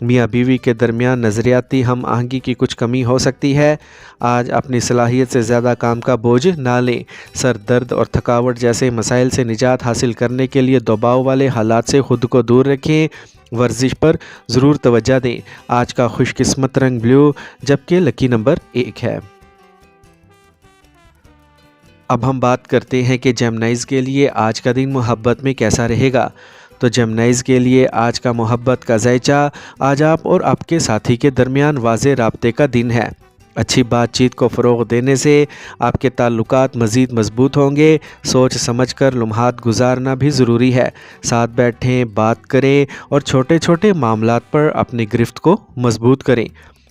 میاں بیوی کے درمیان نظریاتی ہم آہنگی کی کچھ کمی ہو سکتی ہے۔ آج اپنی صلاحیت سے زیادہ کام کا بوجھ نہ لیں۔ سر درد اور تھکاوٹ جیسے مسائل سے نجات حاصل کرنے کے لیے دباؤ والے حالات سے خود کو دور رکھیں۔ ورزش پر ضرور توجہ دیں۔ آج کا خوش قسمت رنگ بلیو جبکہ لکی نمبر 1 ہے۔ اب ہم بات کرتے ہیں کہ جیمنائز کے لیے آج کا دن محبت میں کیسا رہے گا۔ تو جیمنائز کے لیے آج کا محبت کا ذائچہ آج آپ اور آپ کے ساتھی کے درمیان واضح رابطے کا دن ہے۔ اچھی بات چیت کو فروغ دینے سے آپ کے تعلقات مزید مضبوط ہوں گے۔ سوچ سمجھ کر لمحات گزارنا بھی ضروری ہے۔ ساتھ بیٹھیں، بات کریں اور چھوٹے چھوٹے معاملات پر اپنی گرفت کو مضبوط کریں۔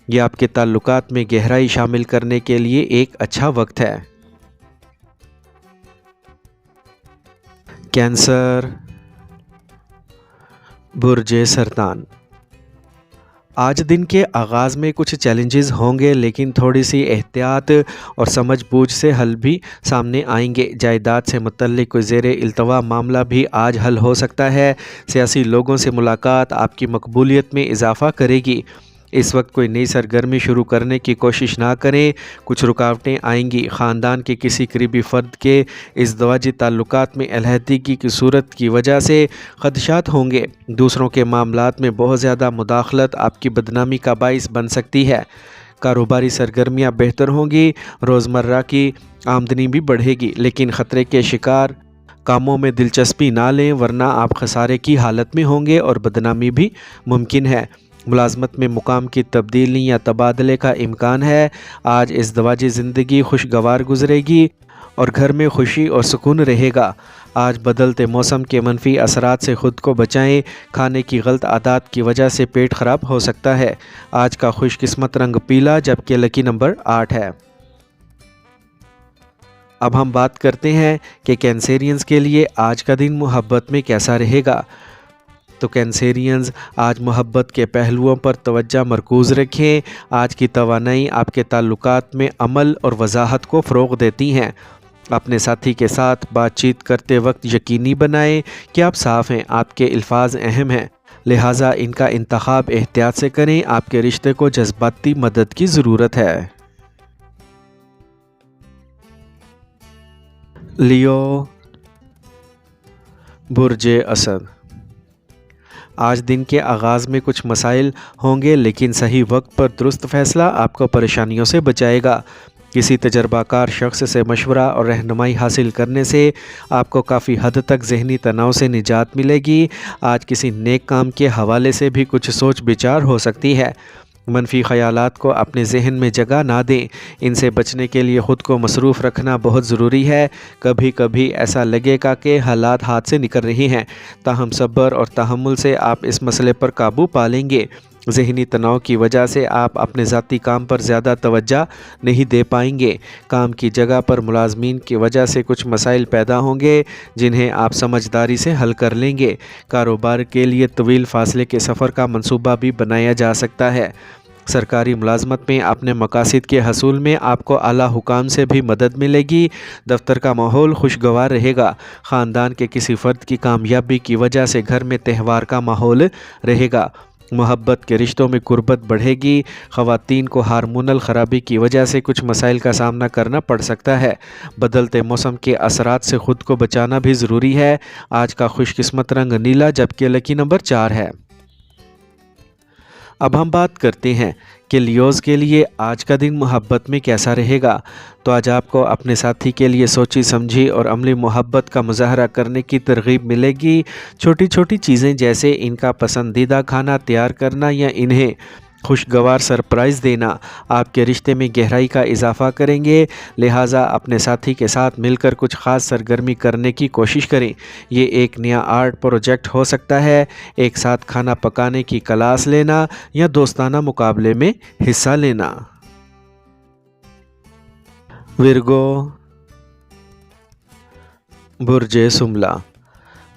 یہ آپ کے تعلقات میں گہرائی شامل کرنے کے لیے ایک اچھا وقت ہے۔ کینسر، برج سرطان۔ آج دن کے آغاز میں کچھ چیلنجز ہوں گے، لیکن تھوڑی سی احتیاط اور سمجھ بوجھ سے حل بھی سامنے آئیں گے۔ جائیداد سے متعلق کوئی زیر التوا معاملہ بھی آج حل ہو سکتا ہے۔ سیاسی لوگوں سے ملاقات آپ کی مقبولیت میں اضافہ کرے گی۔ اس وقت کوئی نئی سرگرمی شروع کرنے کی کوشش نہ کریں، کچھ رکاوٹیں آئیں گی۔ خاندان کے کسی قریبی فرد کے ازدواجی تعلقات میں علیحدگی کی صورت کی وجہ سے خدشات ہوں گے۔ دوسروں کے معاملات میں بہت زیادہ مداخلت آپ کی بدنامی کا باعث بن سکتی ہے۔ کاروباری سرگرمیاں بہتر ہوں گی۔ روزمرہ کی آمدنی بھی بڑھے گی، لیکن خطرے کے شکار کاموں میں دلچسپی نہ لیں، ورنہ آپ خسارے کی حالت میں ہوں گے اور بدنامی بھی ممکن ہے۔ ملازمت میں مقام کی تبدیلی یا تبادلے کا امکان ہے۔ آج ازدواجی زندگی خوشگوار گزرے گی اور گھر میں خوشی اور سکون رہے گا۔ آج بدلتے موسم کے منفی اثرات سے خود کو بچائیں۔ کھانے کی غلط عادات کی وجہ سے پیٹ خراب ہو سکتا ہے۔ آج کا خوش قسمت رنگ پیلا جبکہ لکی نمبر 8 ہے۔ اب ہم بات کرتے ہیں کہ کینسیرینز کے لیے آج کا دن محبت میں کیسا رہے گا۔ تو کینسیرینز آج محبت کے پہلوؤں پر توجہ مرکوز رکھیں۔ آج کی توانائی آپ کے تعلقات میں عمل اور وضاحت کو فروغ دیتی ہیں۔ اپنے ساتھی کے ساتھ بات چیت کرتے وقت یقینی بنائیں کہ آپ صاف ہیں۔ آپ کے الفاظ اہم ہیں، لہٰذا ان کا انتخاب احتیاط سے کریں۔ آپ کے رشتے کو جذباتی مدد کی ضرورت ہے۔ لیو، برج اسد۔ آج دن کے آغاز میں کچھ مسائل ہوں گے، لیکن صحیح وقت پر درست فیصلہ آپ کو پریشانیوں سے بچائے گا۔ کسی تجربہ کار شخص سے مشورہ اور رہنمائی حاصل کرنے سے آپ کو کافی حد تک ذہنی تناؤ سے نجات ملے گی۔ آج کسی نیک کام کے حوالے سے بھی کچھ سوچ بچار ہو سکتی ہے۔ منفی خیالات کو اپنے ذہن میں جگہ نہ دیں، ان سے بچنے کے لیے خود کو مصروف رکھنا بہت ضروری ہے۔ کبھی کبھی ایسا لگے گا کہ حالات ہاتھ سے نکل رہے ہیں، تاہم صبر اور تحمل سے آپ اس مسئلے پر قابو پا لیں گے۔ ذہنی تناؤ کی وجہ سے آپ اپنے ذاتی کام پر زیادہ توجہ نہیں دے پائیں گے۔ کام کی جگہ پر ملازمین کی وجہ سے کچھ مسائل پیدا ہوں گے، جنہیں آپ سمجھداری سے حل کر لیں گے۔ کاروبار کے لیے طویل فاصلے کے سفر کا منصوبہ بھی بنایا جا سکتا ہے۔ سرکاری ملازمت میں اپنے مقاصد کے حصول میں آپ کو اعلیٰ حکام سے بھی مدد ملے گی۔ دفتر کا ماحول خوشگوار رہے گا۔ خاندان کے کسی فرد کی کامیابی کی وجہ سے گھر میں تہوار کا ماحول رہے گا۔ محبت کے رشتوں میں قربت بڑھے گی۔ خواتین کو ہارمونل خرابی کی وجہ سے کچھ مسائل کا سامنا کرنا پڑ سکتا ہے۔ بدلتے موسم کے اثرات سے خود کو بچانا بھی ضروری ہے۔ آج کا خوش قسمت رنگ نیلا جبکہ لکی نمبر 4 ہے۔ اب ہم بات کرتے ہیں کہ لیوز کے لیے آج کا دن محبت میں کیسا رہے گا۔ تو آج آپ کو اپنے ساتھی کے لیے سوچی سمجھی اور عملی محبت کا مظاہرہ کرنے کی ترغیب ملے گی۔ چھوٹی چھوٹی چیزیں جیسے ان کا پسندیدہ کھانا تیار کرنا یا انہیں خوشگوار سرپرائز دینا آپ کے رشتے میں گہرائی کا اضافہ کریں گے، لہٰذا اپنے ساتھی کے ساتھ مل کر کچھ خاص سرگرمی کرنے کی کوشش کریں۔ یہ ایک نیا آرٹ پروجیکٹ ہو سکتا ہے، ایک ساتھ کھانا پکانے کی کلاس لینا یا دوستانہ مقابلے میں حصہ لینا۔ ورگو، برج سملا۔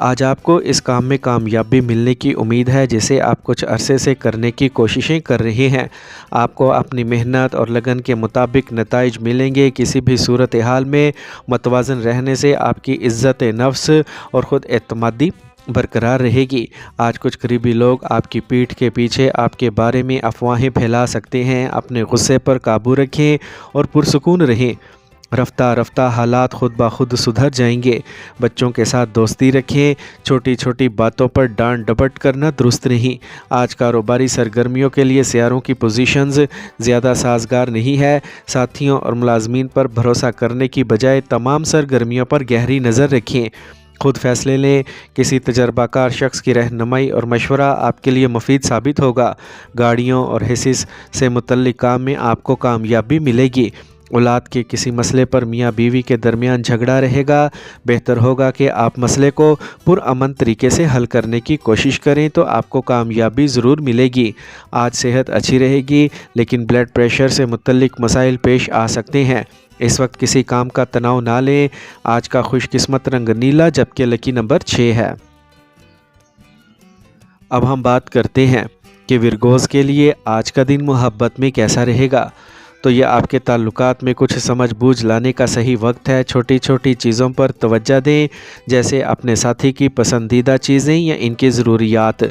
آج آپ کو اس کام میں کامیابی ملنے کی امید ہے جسے آپ کچھ عرصے سے کرنے کی کوششیں کر رہے ہیں۔ آپ کو اپنی محنت اور لگن کے مطابق نتائج ملیں گے۔ کسی بھی صورتحال میں متوازن رہنے سے آپ کی عزت نفس اور خود اعتمادی برقرار رہے گی۔ آج کچھ قریبی لوگ آپ کی پیٹھ کے پیچھے آپ کے بارے میں افواہیں پھیلا سکتے ہیں۔ اپنے غصے پر قابو رکھیں اور پرسکون رہیں۔ رفتہ رفتہ حالات خود بخود سدھر جائیں گے۔ بچوں کے ساتھ دوستی رکھیں۔ چھوٹی چھوٹی باتوں پر ڈانٹ ڈپٹ کرنا درست نہیں۔ آج کاروباری سرگرمیوں کے لیے سیاروں کی پوزیشنز زیادہ سازگار نہیں ہے۔ ساتھیوں اور ملازمین پر بھروسہ کرنے کی بجائے تمام سرگرمیوں پر گہری نظر رکھیں۔ خود فیصلے لیں۔ کسی تجربہ کار شخص کی رہنمائی اور مشورہ آپ کے لیے مفید ثابت ہوگا۔ گاڑیوں اور حصص سے متعلق کام میں آپ کو کامیابی ملے گی۔ اولاد کے کسی مسئلے پر میاں بیوی کے درمیان جھگڑا رہے گا۔ بہتر ہوگا کہ آپ مسئلے کو پرامن طریقے سے حل کرنے کی کوشش کریں تو آپ کو کامیابی ضرور ملے گی۔ آج صحت اچھی رہے گی لیکن بلڈ پریشر سے متعلق مسائل پیش آ سکتے ہیں۔ اس وقت کسی کام کا تناؤ نہ لیں۔ آج کا خوش قسمت رنگ نیلا جبکہ لکی نمبر 6 ہے۔ اب ہم بات کرتے ہیں کہ ورگوز کے لیے آج کا دن محبت میں کیسا رہے گا۔ تو یہ آپ کے تعلقات میں کچھ سمجھ بوجھ لانے کا صحیح وقت ہے۔ چھوٹی چھوٹی چیزوں پر توجہ دیں، جیسے اپنے ساتھی کی پسندیدہ چیزیں یا ان کی ضروریات۔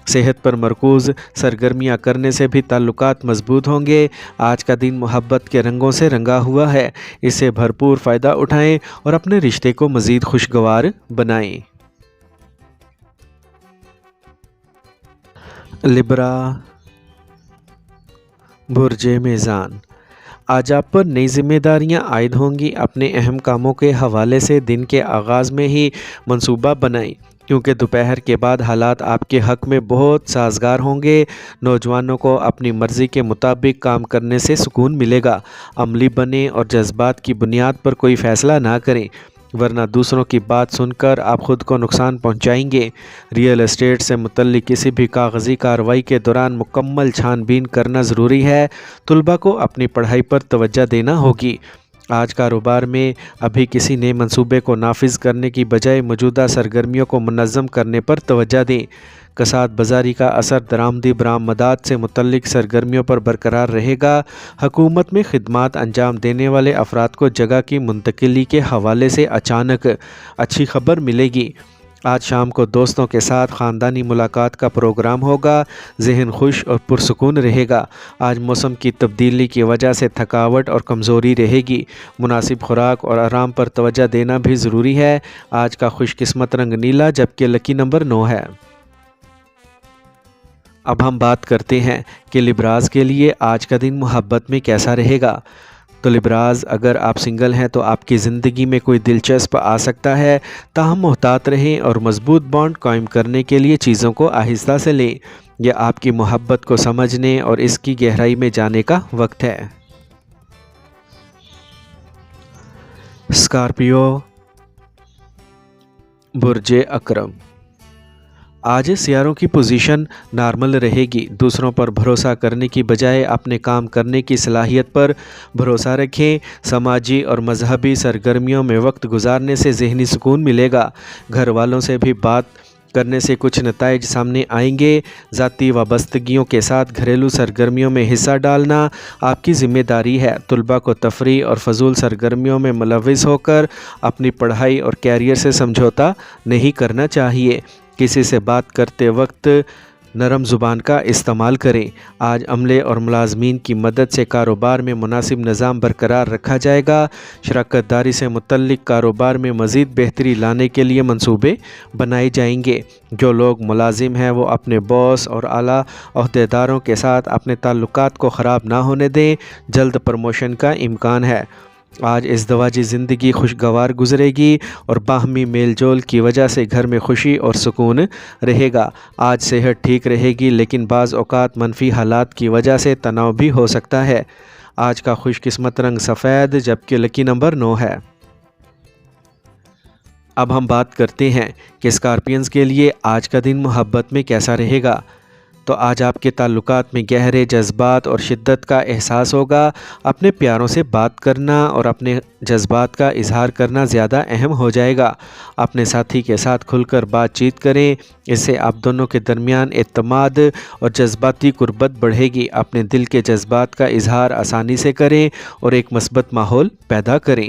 صحت پر مرکوز سرگرمیاں کرنے سے بھی تعلقات مضبوط ہوں گے۔ آج کا دن محبت کے رنگوں سے رنگا ہوا ہے۔ اس سے بھرپور فائدہ اٹھائیں اور اپنے رشتے کو مزید خوشگوار بنائیں۔ لبرا، برج میزان، آج آپ پر نئی ذمہ داریاں عائد ہوں گی۔ اپنے اہم کاموں کے حوالے سے دن کے آغاز میں ہی منصوبہ بنائیں، کیونکہ دوپہر کے بعد حالات آپ کے حق میں بہت سازگار ہوں گے۔ نوجوانوں کو اپنی مرضی کے مطابق کام کرنے سے سکون ملے گا۔ عملی بنیں اور جذبات کی بنیاد پر کوئی فیصلہ نہ کریں، ورنہ دوسروں کی بات سن کر آپ خود کو نقصان پہنچائیں گے۔ ریئل اسٹیٹ سے متعلق کسی بھی کاغذی کارروائی کے دوران مکمل چھان بین کرنا ضروری ہے۔ طلباء کو اپنی پڑھائی پر توجہ دینا ہوگی۔ آج کاروبار میں ابھی کسی نئے منصوبے کو نافذ کرنے کی بجائے موجودہ سرگرمیوں کو منظم کرنے پر توجہ دیں۔ کساد بازاری کا اثر درآمدی برآمدات سے متعلق سرگرمیوں پر برقرار رہے گا۔ حکومت میں خدمات انجام دینے والے افراد کو جگہ کی منتقلی کے حوالے سے اچانک اچھی خبر ملے گی۔ آج شام کو دوستوں کے ساتھ خاندانی ملاقات کا پروگرام ہوگا۔ ذہن خوش اور پرسکون رہے گا۔ آج موسم کی تبدیلی کی وجہ سے تھکاوٹ اور کمزوری رہے گی۔ مناسب خوراک اور آرام پر توجہ دینا بھی ضروری ہے۔ آج کا خوش قسمت رنگ نیلا جبکہ لکی نمبر 9 ہے۔ اب ہم بات کرتے ہیں کہ لبراز کے لیے آج کا دن محبت میں کیسا رہے گا۔ تو لبراز، اگر آپ سنگل ہیں تو آپ کی زندگی میں کوئی دلچسپ آ سکتا ہے، تاہم محتاط رہیں اور مضبوط بانڈ قائم کرنے کے لیے چیزوں کو آہستہ سے لیں۔ یہ آپ کی محبت کو سمجھنے اور اس کی گہرائی میں جانے کا وقت ہے۔ اسکارپیو، برج اکرم، آج سیاروں کی پوزیشن نارمل رہے گی۔ دوسروں پر بھروسہ کرنے کی بجائے اپنے کام کرنے کی صلاحیت پر بھروسہ رکھیں۔ سماجی اور مذہبی سرگرمیوں میں وقت گزارنے سے ذہنی سکون ملے گا۔ گھر والوں سے بھی بات کرنے سے کچھ نتائج سامنے آئیں گے۔ ذاتی وابستگیوں کے ساتھ گھریلو سرگرمیوں میں حصہ ڈالنا آپ کی ذمہ داری ہے۔ طلباء کو تفریح اور فضول سرگرمیوں میں ملوث ہو کر اپنی پڑھائی اور کیریئر سے سمجھوتا نہیں کرنا چاہیے۔ کسی سے بات کرتے وقت نرم زبان کا استعمال کریں۔ آج عملے اور ملازمین کی مدد سے کاروبار میں مناسب نظام برقرار رکھا جائے گا۔ شراکت داری سے متعلق کاروبار میں مزید بہتری لانے کے لیے منصوبے بنائے جائیں گے۔ جو لوگ ملازم ہیں وہ اپنے باس اور اعلیٰ عہدیداروں کے ساتھ اپنے تعلقات کو خراب نہ ہونے دیں۔ جلد پروموشن کا امکان ہے۔ آج ازدواجی زندگی خوشگوار گزرے گی اور باہمی میل جول کی وجہ سے گھر میں خوشی اور سکون رہے گا۔ آج صحت ٹھیک رہے گی لیکن بعض اوقات منفی حالات کی وجہ سے تناؤ بھی ہو سکتا ہے۔ آج کا خوش قسمت رنگ سفید جبکہ لکی نمبر 9 ہے۔ اب ہم بات کرتے ہیں کہ اسکارپینز کے لیے آج کا دن محبت میں کیسا رہے گا۔ تو آج آپ کے تعلقات میں گہرے جذبات اور شدت کا احساس ہوگا۔ اپنے پیاروں سے بات کرنا اور اپنے جذبات کا اظہار کرنا زیادہ اہم ہو جائے گا۔ اپنے ساتھی کے ساتھ کھل کر بات چیت کریں، اس سے آپ دونوں کے درمیان اعتماد اور جذباتی قربت بڑھے گی۔ اپنے دل کے جذبات کا اظہار آسانی سے کریں اور ایک مثبت ماحول پیدا کریں۔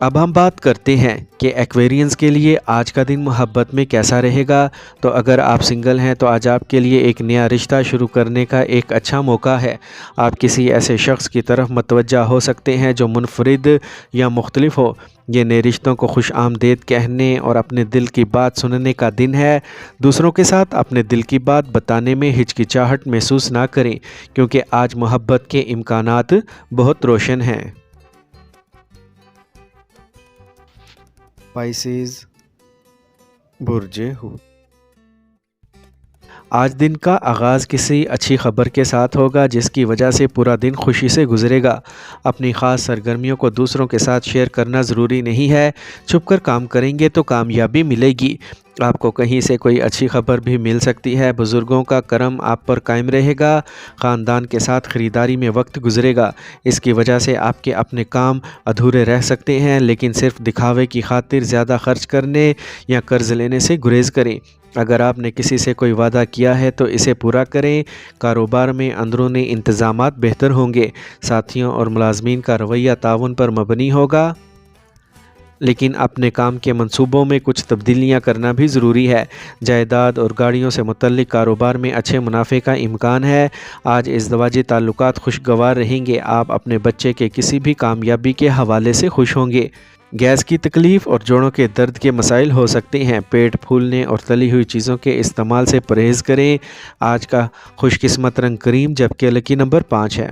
اب ہم بات کرتے ہیں کہ ایکویرینس کے لیے آج کا دن محبت میں کیسا رہے گا۔ تو اگر آپ سنگل ہیں تو آج آپ کے لیے ایک نیا رشتہ شروع کرنے کا ایک اچھا موقع ہے۔ آپ کسی ایسے شخص کی طرف متوجہ ہو سکتے ہیں جو منفرد یا مختلف ہو۔ یہ نئے رشتوں کو خوش آمدید کہنے اور اپنے دل کی بات سننے کا دن ہے۔ دوسروں کے ساتھ اپنے دل کی بات بتانے میں ہچکچاہٹ محسوس نہ کریں، کیونکہ آج محبت کے امکانات بہت روشن ہیں۔ پائسیز برج ہو، آج دن کا آغاز کسی اچھی خبر کے ساتھ ہوگا جس کی وجہ سے پورا دن خوشی سے گزرے گا۔ اپنی خاص سرگرمیوں کو دوسروں کے ساتھ شیئر کرنا ضروری نہیں ہے۔ چھپ کر کام کریں گے تو کامیابی ملے گی۔ آپ کو کہیں سے کوئی اچھی خبر بھی مل سکتی ہے۔ بزرگوں کا کرم آپ پر قائم رہے گا۔ خاندان کے ساتھ خریداری میں وقت گزرے گا۔ اس کی وجہ سے آپ کے اپنے کام ادھورے رہ سکتے ہیں، لیکن صرف دکھاوے کی خاطر زیادہ خرچ کرنے یا قرض لینے سے گریز کریں۔ اگر آپ نے کسی سے کوئی وعدہ کیا ہے تو اسے پورا کریں۔ کاروبار میں اندرونی انتظامات بہتر ہوں گے۔ ساتھیوں اور ملازمین کا رویہ تعاون پر مبنی ہوگا، لیکن اپنے کام کے منصوبوں میں کچھ تبدیلیاں کرنا بھی ضروری ہے۔ جائیداد اور گاڑیوں سے متعلق کاروبار میں اچھے منافع کا امکان ہے۔ آج ازدواجی تعلقات خوشگوار رہیں گے۔ آپ اپنے بچے کے کسی بھی کامیابی کے حوالے سے خوش ہوں گے۔ گیس کی تکلیف اور جوڑوں کے درد کے مسائل ہو سکتے ہیں۔ پیٹ پھولنے اور تلی ہوئی چیزوں کے استعمال سے پرہیز کریں۔ آج کا خوش قسمت رنگ کریم، جبکہ لکی نمبر 5 ہے۔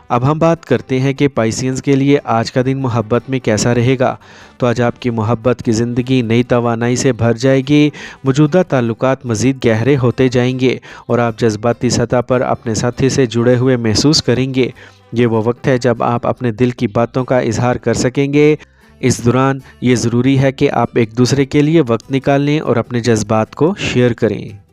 اب ہم بات کرتے ہیں کہ پائسینز کے لیے آج کا دن محبت میں کیسا رہے گا۔ تو آج آپ کی محبت کی زندگی نئی توانائی سے بھر جائے گی۔ موجودہ تعلقات مزید گہرے ہوتے جائیں گے اور آپ جذباتی سطح پر اپنے ساتھی سے جڑے ہوئے محسوس کریں گے۔ یہ وہ وقت ہے جب آپ اپنے دل کی باتوں کا اظہار کر سکیں گے۔ اس دوران یہ ضروری ہے کہ آپ ایک دوسرے کے لیے وقت نکالیں اور اپنے جذبات کو شیئر کریں۔